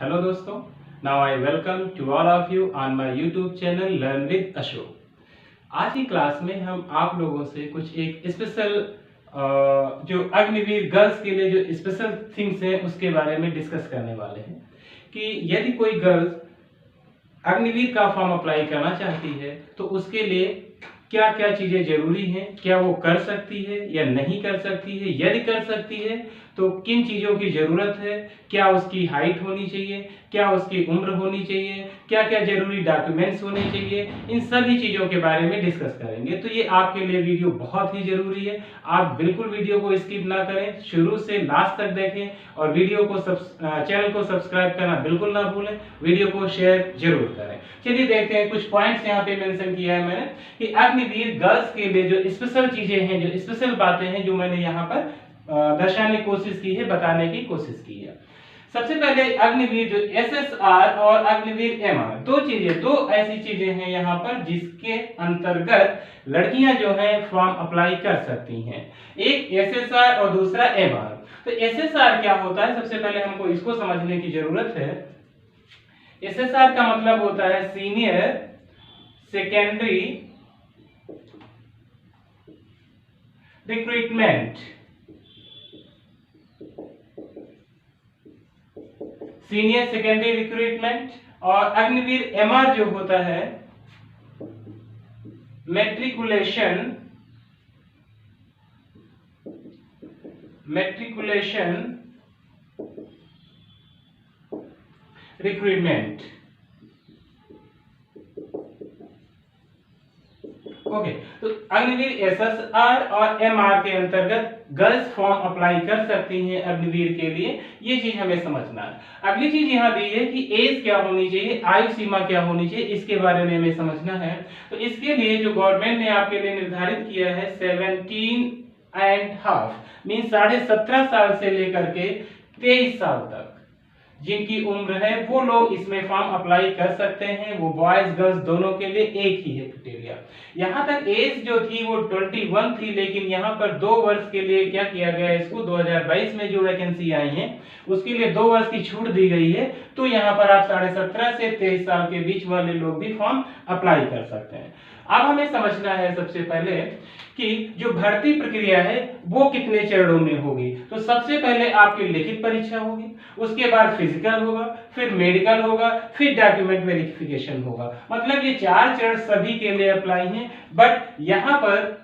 Hello दोस्तों, now I welcome to all of you on my YouTube channel Learn with Ashok। आज की class में हम आप लोगों से कुछ एक स्पेशल जो अग्निवीर गर्ल्स के लिए जो स्पेशल थिंग्स हैं उसके बारे में डिस्कस करने वाले हैं कि यदि कोई गर्ल्स अग्निवीर का फॉर्म अप्लाई करना चाहती है तो उसके लिए क्या क्या चीजें जरूरी हैं, क्या वो कर सकती है या नहीं कर सकती है, यदि कर सकती है तो किन चीजों की जरूरत है, क्या उसकी हाइट होनी चाहिए, क्या उसकी उम्र होनी चाहिए, क्या क्या जरूरी डॉक्यूमेंट्स होने चाहिए, इन सभी चीजों के बारे में डिस्कस करेंगे। तो ये आपके लिए वीडियो बहुत ही जरूरी है। आप बिल्कुल वीडियो को स्किप ना करें, शुरू से लास्ट तक देखें और वीडियो को चैनल को सब्सक्राइब करना बिल्कुल ना भूलें, वीडियो को शेयर जरूर करें। चलिए देखते हैं, कुछ पॉइंट्स यहाँ पे मेंशन किया है मैंने कि अग्निवीर गर्ल्स के लिए जो स्पेशल चीजें हैं, जो स्पेशल बातें हैं, जो मैंने यहाँ पर दर्शाने की कोशिश की है, बताने की कोशिश की है। सबसे पहले अग्निवीर जो एसएसआर और अग्निवीर एमआर, दो ऐसी चीजें हैं यहाँ पर जिसके अंतर्गत लड़कियां जो हैं फॉर्म अप्लाई कर सकती हैं। एक एसएसआर और दूसरा एमआर। तो एसएसआर क्या होता है, सबसे पहले हमको इसको समझने की जरूरत है। एसएसआर का मतलब होता है senior secondary recruitment. Senior secondary recruitment. और अग्निवीर एमआर जो होता है मैट्रिकुलेशन रिक्रूटमेंट। ओके, तो अग्निवीर एसएसआर और एमआर के अंतर्गत गर्ल्स फॉर्म अप्लाई कर सकती हैं अग्निवीर के लिए, ये चीज हमें समझना है। अगली चीज यहाँ दी है कि एज क्या होनी चाहिए, आयु सीमा क्या होनी चाहिए, इसके बारे में हमें समझना है। तो इसके लिए जो गवर्नमेंट ने आपके लिए निर्धारित किया है 17.5 मीन 17.5 साल से लेकर के 23 साल तक जिनकी उम्र है वो लोग इसमें फॉर्म अप्लाई कर सकते हैं। वो बॉयज गर्ल्स दोनों के लिए एक ही है क्राइटेरिया। यहाँ तक एज जो थी वो 21 थी, लेकिन यहाँ पर 2 वर्ष के लिए क्या किया गया है, इसको 2022 में जो वैकेंसी आई है उसके लिए 2 वर्ष की छूट दी गई है। तो यहाँ पर आप 17.5 से 23 साल के बीच वाले लोग भी फॉर्म अप्लाई कर सकते हैं। अब हमें समझना है सबसे पहले कि जो भर्ती प्रक्रिया है वो कितने चरणों में होगी। तो सबसे पहले आपकी लिखित परीक्षा होगी, उसके बाद फिजिकल होगा, फिर मेडिकल होगा, फिर डॉक्यूमेंट वेरिफिकेशन होगा। मतलब ये 4 चरण सभी के लिए अप्लाई हैं। बट यहाँ पर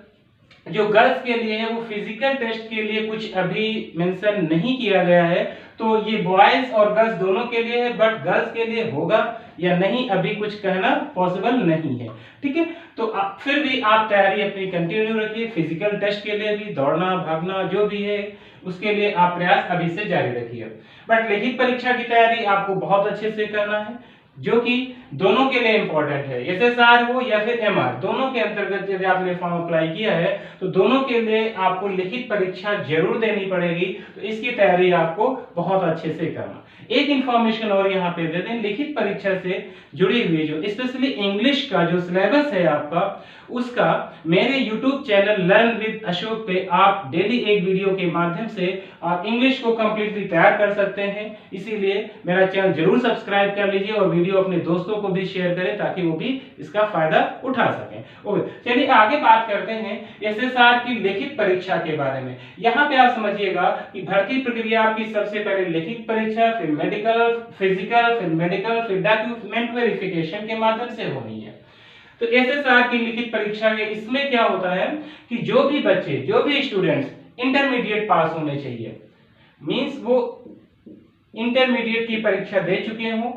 जो गर्ल्स के लिए है वो फिजिकल टेस्ट के लिए कुछ अभी मेंशन नहीं किया गया है। तो ये बॉयज और गर्ल्स दोनों के लिए है, बट गर्ल्स के लिए होगा या नहीं अभी कुछ कहना पॉसिबल नहीं है। ठीक है, तो फिर भी आप तैयारी अपनी कंटिन्यू रखिए। फिजिकल टेस्ट के लिए भी दौड़ना भागना जो भी है उसके लिए आप प्रयास अभी से जारी रखिए। बट लिखित परीक्षा की तैयारी आपको बहुत अच्छे से करना है, जो कि दोनों के लिए इंपॉर्टेंट है। एसएसआर हो या फिर एमआर, दोनों के अंतर्गत यदि आपने फॉर्म अप्लाई किया है तो दोनों के लिए आपको लिखित परीक्षा जरूर देनी पड़ेगी। तो इसकी तैयारी आपको बहुत अच्छे से करना। एक इंफॉर्मेशन और यहाँ पे दे दें, लिखित परीक्षा से जुड़ी हुई जो स्पेशली इंग्लिश का जो सिलेबस है आपका, उसका मेरे YouTube channel learn with Ashok पे आप डेली एक वीडियो के माध्यम से आप इंग्लिश को कंप्लीटली तैयार कर सकते हैं। इसीलिए मेरा चैनल जरूर सब्सक्राइब कर लीजिए और वीडियो अपने दोस्तों को भी शेयर करें ताकि वो भी इसका फायदा उठा सकें। ओके, चलिए आगे बात करते हैं एसएसआर की लिखित परीक्षा के बारे में। यहाँ पे आप समझिएगा कि भर्ती प्रक्रिया आपकी सबसे पहले लिखित परीक्षा, फिर मेडिकल, फिजिकल, फिर मेडिकल, फिर डॉक्यूमेंट वेरिफिकेशन के माध्यम से होनी है। तो एसएसआर की लिखित परीक्षा में इसमें क्या होता है कि जो भी बच्चे, जो भी स्टूडेंट्स इंटरमीडिएट पास होने चाहिए, मींस वो इंटरमीडिएट की परीक्षा दे चुके हों,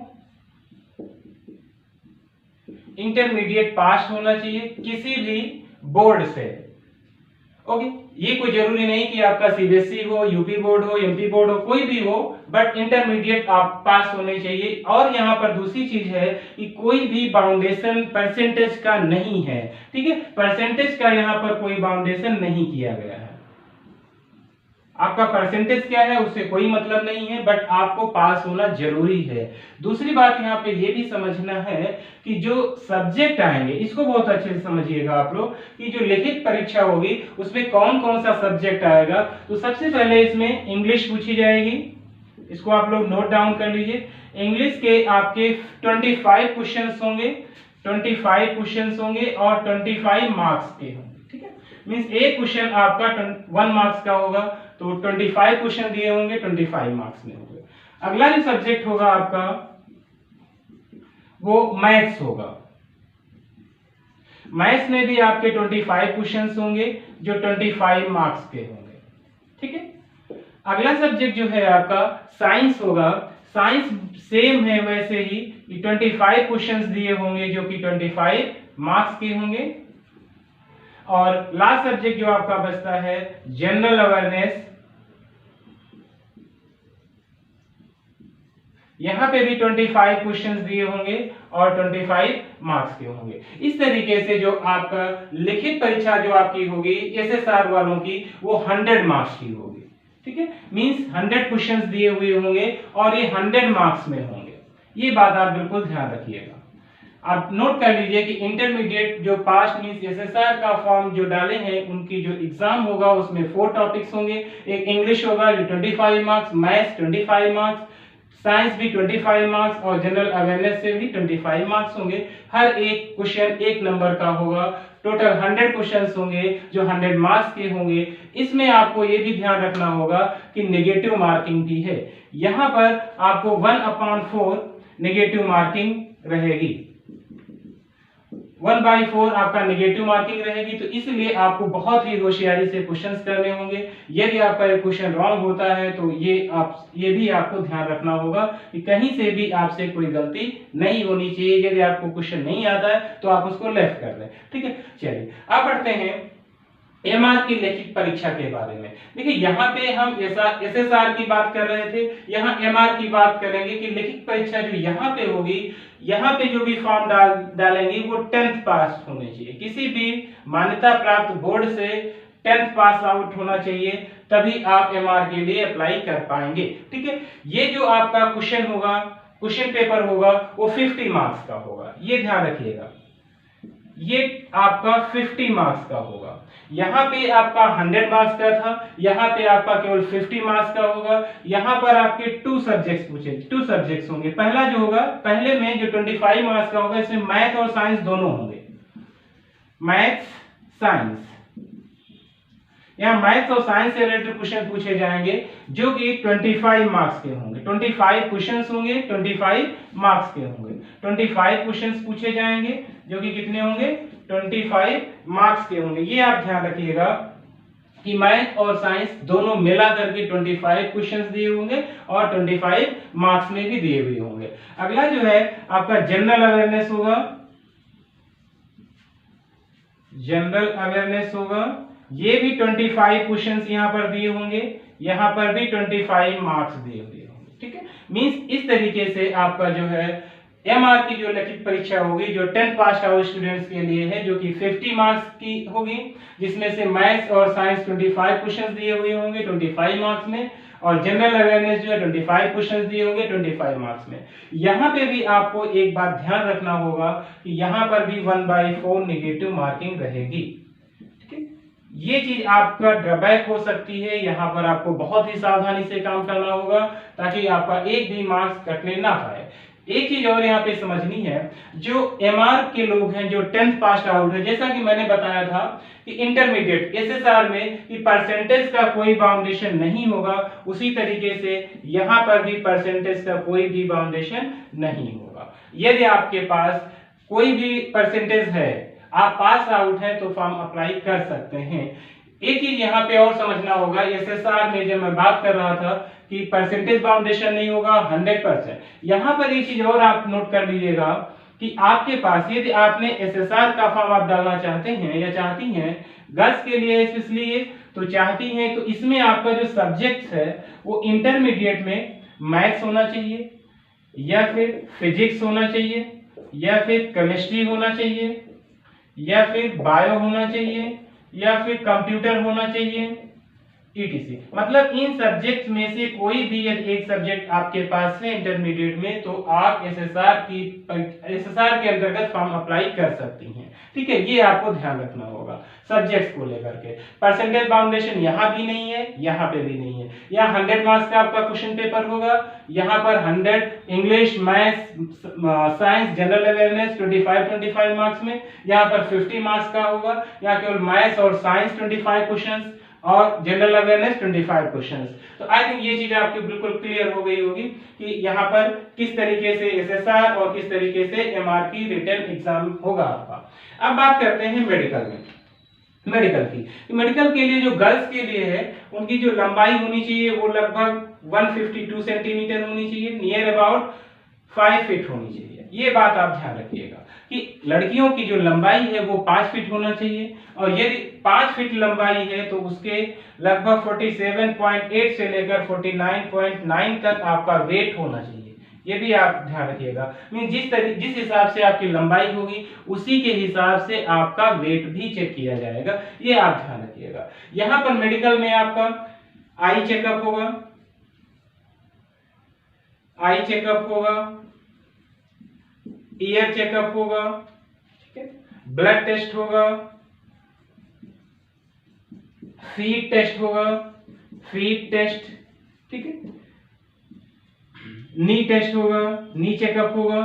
इंटरमीडिएट पास होना चाहिए किसी भी बोर्ड से। ओके, ये कोई जरूरी नहीं कि आपका सीबीएसई हो, यूपी बोर्ड हो, एमपी बोर्ड हो, कोई भी हो, बट इंटरमीडिएट आप पास होने चाहिए। और यहाँ पर दूसरी चीज है कि कोई भी बाउंडेशन परसेंटेज का नहीं है। ठीक है, परसेंटेज का यहाँ पर कोई बाउंडेशन नहीं किया गया है। आपका परसेंटेज क्या है उससे कोई मतलब नहीं है, बट आपको पास होना जरूरी है। दूसरी बात यहाँ पे ये भी समझना है कि जो सब्जेक्ट आएंगे इसको बहुत अच्छे से समझिएगा आप लोग कि जो लिखित परीक्षा होगी उसमें कौन कौन सा सब्जेक्ट आएगा। तो सबसे पहले इसमें इंग्लिश पूछी जाएगी, इसको आप लोग नोट डाउन कर लीजिए। इंग्लिश के आपके 25 क्वेश्चंस होंगे, 25 क्वेश्चंस होंगे और 25 मार्क्स के होंगे, ठीक है। मींस एक क्वेश्चन आपका 1 मार्क्स का होगा, तो 25 क्वेश्चन दिए होंगे, 25 मार्क्स में होंगे। अगला जो सब्जेक्ट होगा आपका वो मैथ्स होगा। मैथ्स में भी आपके 25 क्वेश्चंस होंगे जो 25 मार्क्स के होंगे, ठीक है। अगला सब्जेक्ट जो है आपका साइंस होगा। साइंस सेम है वैसे ही, 25 क्वेश्चंस दिए होंगे जो कि 25 मार्क्स के होंगे। और लास्ट सब्जेक्ट जो आपका बचता है जनरल अवेयरनेस, यहां पे भी 25 क्वेश्चंस दिए होंगे और 25 मार्क्स के होंगे। इस तरीके से जो आपका लिखित परीक्षा जो आपकी होगी एसएसआर वालों की, वो 100 मार्क्स की होगी, ठीक है। मींस 100 क्वेश्चंस दिए हुए होंगे और ये 100 मार्क्स में होंगे। ये बात आप बिल्कुल ध्यान रखिएगा। आप नोट कर लीजिए कि इंटरमीडिएट जो पास्ट मींस एसएसआर का फॉर्म जो डाले हैं उनकी जो एग्जाम होगा उसमें 4 टॉपिक्स होंगे। एक इंग्लिश होगा जो 25 मार्क्स, मैथ्स 25 मार्क्स, साइंस भी 25 मार्क्स और जनरल अवेयरनेस से भी 25 मार्क्स होंगे। हर एक क्वेश्चन 1 नंबर का होगा। टोटल 100 क्वेश्चंस होंगे जो 100 मार्क्स के होंगे। इसमें आपको ये भी ध्यान रखना होगा कि नेगेटिव मार्किंग भी है। यहां पर आपको 1/4 नेगेटिव मार्किंग रहेगी, 1/4 आपका नेगेटिव मार्किंग रहेगी। तो इसलिए आपको बहुत ही होशियारी से क्वेश्चंस करने होंगे। यदि आपका एक क्वेश्चन रॉन्ग होता है तो ये भी आपको ध्यान रखना होगा कि कहीं से भी आपसे कोई गलती नहीं होनी चाहिए। यदि आपको क्वेश्चन नहीं आता है तो आप उसको लेफ्ट कर दें, ठीक है। चलिए अब बढ़ते हैं एमआर की लिखित परीक्षा के बारे में। देखिए यहाँ पे हम एसएसआर की बात कर रहे थे, यहाँ एमआर की बात करेंगे कि लिखित परीक्षा जो यहाँ पे होगी, यहाँ पे जो भी फॉर्म डालेंगे वो 10th पास होने चाहिए। किसी भी मान्यता प्राप्त बोर्ड से 10th पास आउट होना चाहिए, तभी आप एमआर के लिए अप्लाई कर पाएंगे, ठीक है। ये जो आपका क्वेश्चन होगा, क्वेश्चन पेपर होगा, वो 50 मार्क्स का होगा, ये ध्यान रखिएगा। ये आपका 50 मार्क्स का होगा। यहाँ पे आपका 100 मार्क्स का था, यहाँ पे आपका केवल 50 मार्क्स का होगा। यहाँ पर आपके 2 सब्जेक्ट्स होंगे। पहला जो होगा, पहले में जो 25 मार्क्स का होगा, इसमें मैथ और साइंस दोनों होंगे। मैथ्स साइंस, यहाँ मैथ्स और साइंस से रिलेटेड क्वेश्चन पूछे जाएंगे जो कि 25 मार्क्स के होंगे। 25 क्वेश्चंस होंगे, 25 मार्क्स के होंगे। 25 क्वेश्चंस पूछे जाएंगे जो कि कितने होंगे, 25 मार्क्स के होंगे। ये आप ध्यान रखिएगा कि मैथ और साइंस दोनों मिला करके 25 क्वेश्चंस दिए होंगे और 25 मार्क्स में भी दिए हुए होंगे। अगला जो है आपका जनरल अवेयरनेस होगा। जनरल अवेयरनेस होगा, ये भी 25 क्वेश्चंस यहाँ पर दिए होंगे, यहाँ पर भी 25 मार्क्स दिए हुए होंगे, ठीक है। मींस इस तरीके से आपका जो है एमआर की जो लिखित परीक्षा होगी, जो 10th पास आउट स्टूडेंट्स के लिए है, जो कि 50 मार्क्स की होगी, जिसमें से मैथ्स और साइंस 25 क्वेश्चंस दिए हुए होंगे 25 मार्क्स में, और जनरल अवेयरनेस जो है 25 क्वेश्चंस दिए होंगे 25 मार्क्स में। यहाँ पे भी आपको एक बात ध्यान रखना होगा कि यहाँ पर भी 1/4 नेगेटिव मार्किंग रहेगी, ठीक है। ये चीज आपका ड्रॉबैक हो सकती है। यहाँ पर आपको बहुत ही सावधानी से काम करना होगा ताकि आपका एक भी मार्क्स कटने ना पाए। एक चीज और यहाँ पे समझनी है, जो एमआर के लोग हैं, जो 10th पास आउट है, जैसा कि मैंने बताया था कि इंटरमीडिएट एसएसआर में कि परसेंटेज का कोई बाउंडेशन नहीं होगा, उसी तरीके से यहाँ पर भी परसेंटेज का कोई भी बाउंडेशन नहीं होगा। यदि आपके पास कोई भी परसेंटेज है, आप पास आउट है, तो फॉर्म अप्लाई कर सकते हैं। एक चीज यहाँ पे और समझना होगा, एसएसआर में जब मैं बात कर रहा था कि परसेंटेज बाउंडेशन नहीं होगा 100%, यहाँ पर एक चीज और आप नोट कर लीजिएगा कि आपके पास यदि आपने एसएसआर का फॉर्म आप डालना चाहते हैं या चाहती हैं, गर्ल्स के लिए स्पेशली तो चाहती हैं, तो इसमें आपका जो सब्जेक्ट है वो इंटरमीडिएट में मैथ्स होना चाहिए, या फिर फिजिक्स होना चाहिए, या फिर केमिस्ट्री होना चाहिए, या फिर बायो होना चाहिए, या फिर कंप्यूटर होना चाहिए, ETC मतलब इन सब्जेक्ट में से कोई भी यदि एक सब्जेक्ट आपके पास है इंटरमीडिएट में तो आप SSR के अंतर्गत फॉर्म अप्लाई कर सकती हैं। ठीक है, ये आपको ध्यान रखना होगा सब्जेक्ट्स को लेकर के। परसेंटेज बाउंडेशन यहाँ भी नहीं है, यहाँ पे भी नहीं है। यहाँ 100 मार्क्स का आपका क्वेश्चन पेपर होगा, यहाँ पर 100 English, maths, science, general awareness 25 marks में, यहाँ पर 50 मार्क्स का होगा। यहाँ केवल मैथ्स और साइंस 25 क्वेश्चंस और जनरल अवेयरनेस 25 क्वेश्चंस। तो आई थिंक ये चीज आपकी बिल्कुल क्लियर हो गई होगी कि यहाँ पर किस तरीके से SSR और किस तरीके से MR की रिटन एग्जाम होगा आपका। अब बात करते हैं मेडिकल में। मेडिकल की, मेडिकल के लिए जो गर्ल्स के लिए है उनकी जो लंबाई होनी चाहिए वो लगभग 152 सेंटीमीटर होनी चाहिए, नियर अबाउट 5 फीट होनी चाहिए। ये बात आप ध्यान रखिएगा कि लड़कियों की जो लंबाई है वो 5 फीट होना चाहिए, और यदि 5 फीट लंबाई है तो उसके लगभग 47.8 से लेकर 49.9 तक आपका वेट होना चाहिए। ये भी आप ध्यान रखिएगा। जिस हिसाब से आपकी लंबाई होगी उसी के हिसाब से आपका वेट भी चेक किया जाएगा, ये आप ध्यान रखिएगा। यहाँ पर मेडिकल में आपका आई चेकअप होगा, ईयर चेकअप होगा, ठीक है, ब्लड टेस्ट होगा, फीट टेस्ट होगा, ठीक है, नी टेस्ट होगा, नी चेकअप होगा।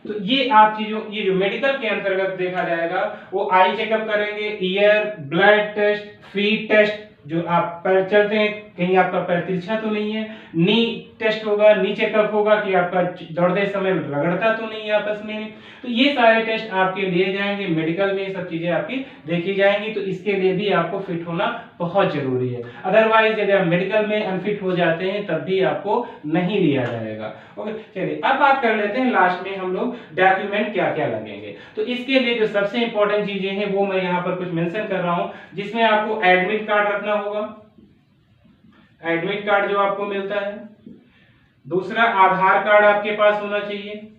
तो ये आप चीजों, ये जो मेडिकल के अंतर्गत देखा जाएगा वो आई चेकअप करेंगे, ear, blood test, feet test, जो आप पैर चलते हैं कहीं आपका पैर तिरछा तो नहीं है, नी टेस्ट होगा, नी चेकअप होगा कि आपका दौड़ते समय रगड़ता तो नहीं है आपस में। तो ये सारे टेस्ट आपके लिए जाएंगे मेडिकल में, ये सब चीजें आपकी देखी जाएंगी। तो इसके लिए भी आपको फिट होना बहुत जरूरी है, अदरवाइज यदि आप मेडिकल में अनफिट हो जाते हैं तब भी आपको नहीं लिया जाएगा। ओके, चलिए अब बात कर लेते हैं लास्ट में हम लोग डॉक्यूमेंट क्या क्या लगेंगे। तो इसके लिए जो सबसे इंपॉर्टेंट चीजें हैं वो मैं यहाँ पर कुछ मेंशन कर रहा हूँ, जिसमें आपको एडमिट कार्ड रखना होगा, एडमिट कार्ड जो आपको मिलता है। दूसरा, आधार कार्ड आपके पास होना चाहिए,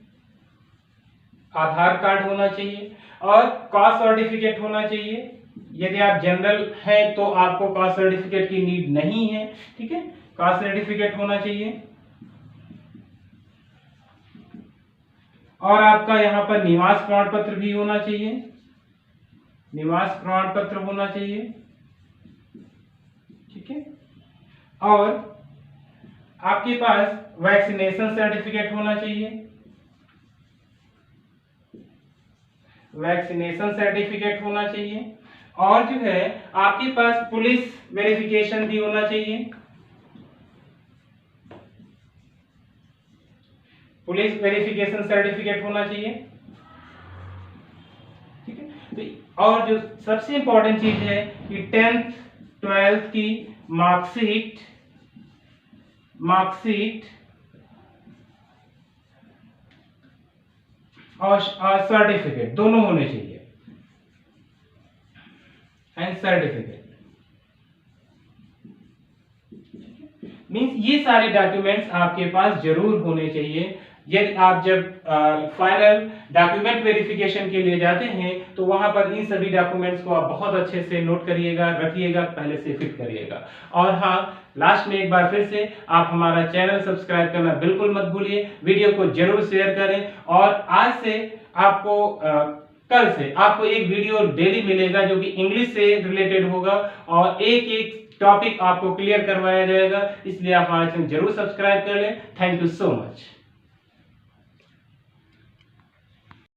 आधार कार्ड होना चाहिए, और कास्ट सर्टिफिकेट होना चाहिए। यदि आप जनरल हैं तो आपको कास्ट सर्टिफिकेट की नीड नहीं है, ठीक है, कास्ट सर्टिफिकेट होना चाहिए। और आपका यहाँ पर निवास प्रमाण पत्र भी होना चाहिए, निवास प्रमाण पत्र होना चाहिए, ठीक है। और आपके पास वैक्सीनेशन सर्टिफिकेट होना चाहिए, वैक्सीनेशन सर्टिफिकेट होना चाहिए। और जो है आपके पास पुलिस वेरिफिकेशन भी होना चाहिए, पुलिस वेरिफिकेशन सर्टिफिकेट होना चाहिए, ठीक है। और जो सबसे इंपॉर्टेंट चीज है कि 10th 12th की मार्कशीट और सर्टिफिकेट दोनों होने चाहिए, एंड सर्टिफिकेट मींस ये सारे डॉक्यूमेंट्स आपके पास जरूर होने चाहिए। यदि आप जब फाइनल डॉक्यूमेंट वेरिफिकेशन के लिए जाते हैं तो वहां पर इन सभी डॉक्यूमेंट्स को आप बहुत अच्छे से नोट करिएगा, रखिएगा, पहले से फिट करिएगा। और हाँ, लास्ट में एक बार फिर से आप हमारा चैनल सब्सक्राइब करना बिल्कुल मत भूलिए, वीडियो को जरूर शेयर करें। और आज से आपको कल से आपको एक वीडियो डेली मिलेगा जो कि इंग्लिश से रिलेटेड होगा, और एक एक टॉपिक आपको क्लियर करवाया जाएगा। इसलिए आप हमारे चैनल जरूर सब्सक्राइब कर लें। Thank you so much.